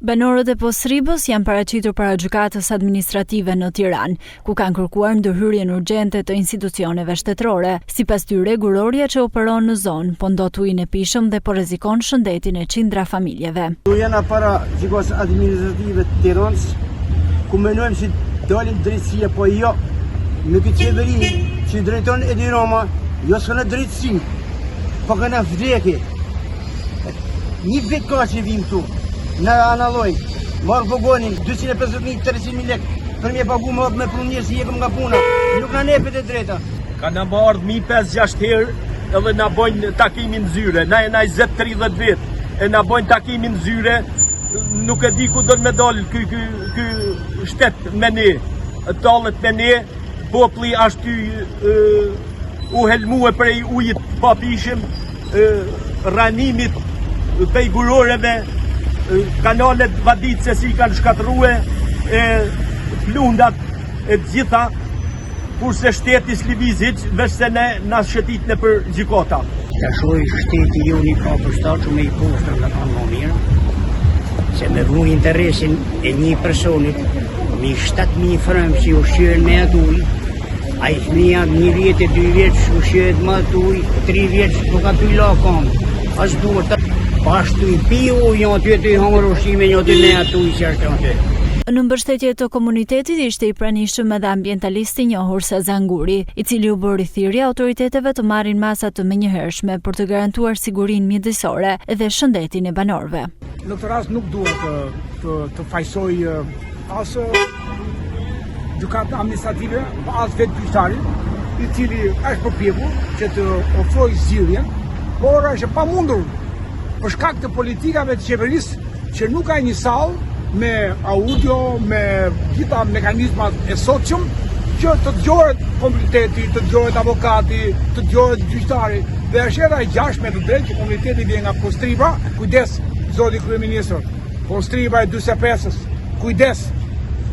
Banorët e Posribës janë paraqitur para gjykatës administrative në Tiranë, ku kanë kërkuar ndërhyrjen urgjente të institucioneve shtetërore. Sipas tyre, gurorja që operon në zonë po ndot ujin e pishëm dhe po rrezikon shëndetin e qindra familjeve. Jena para gjykatës administrative të Tiranës, ku menojmë se dalin drejtësia, po jo me këtë qeveri që drejton Edi Rama, jo s'ka drejtësi, po kanë vdekje. Një vit ka që vim këtu. Në analoj, marrë pogonin 250.000, 300.000 lek për me pagu me prunirë si jekëm nga puna. Nuk në nepet e drejta. Ka në bardhë 5-6 herë edhe në bojnë takimin zyre. Na e na 20-30 vit e në bojnë takimin zyre. Nuk e di ku do të me dalë ky shtet me ne. Tallet me ne, popli ashtu u helmue prej ujit papishim, ranimit pejguroreve, kanalet vadice si kanë shkatrue, plundat e gjitha, kurse shteti s'livizit, veç se ne na shëtit në për gjykata. Ta shoj shteti jo një ka përstaqë me i poshtër në kanë më mirë, se me vru interesin e një personit, mi 7.000 frëmë që u shqyën me atë uj, a i fëmija 1 vjet e 2 vjet u shqyët me atë uj, 3 vjet nuk aty la kam, as duhet të pashtu i piu, janë ty të i hamër ushqime, janë ty me atë uj që është aty. Në mbështetje të komunitetit ishte i pranishëm edhe ambientalisti njohur Sazan Guri, i cili u bëri thirrje autoriteteve të marrin masa të menjëhershme për të garantuar sigurinë mjedisore dhe shëndetin e banorëve. Në këtë rast nuk duhet të fajsoj as gjykata administrative, as vetë gjyqtarin, i cili është përpjekur që të ofrojë zgjidhjen, por është pamundur për shkak të politikave të qeverisë që nuk ka një sallë me audio, me gjitha mekanizmat e sotshëm që të dëgjohet komuniteti, të dëgjohet avokati, të dëgjohet gjyqtari. Dhe është era e gjashme të drejtë që komuniteti vjen nga Postriba, kujdes zoti kryeministër. Postriba e 45-s, kujdes.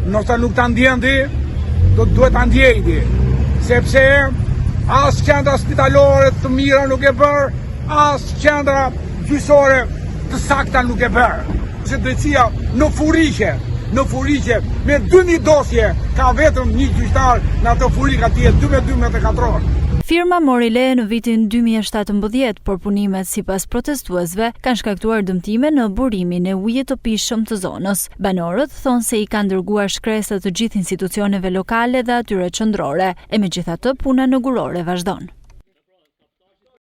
Nëse nuk ta ndjen ti, duhet ta ndjej ti. Sepse as qendra spitalore të mira nuk e bër, as qendra gjyqësore të sakta nuk e bërë. Se drejtësia në furriqe, me 2000 dosje, ka vetëm një gjyqtar në ato furriqe atje 12 orë. Firma mori leje në vitin 2017, por punimet sipas protestuesve kanë shkaktuar dëmtime në burimin e ujit të pishëm të zonës. Banorët thonë se i kanë dërguar shkresa të gjithë institucioneve lokale dhe atyre qendrore, e megjithatë puna në gurore vazhdon.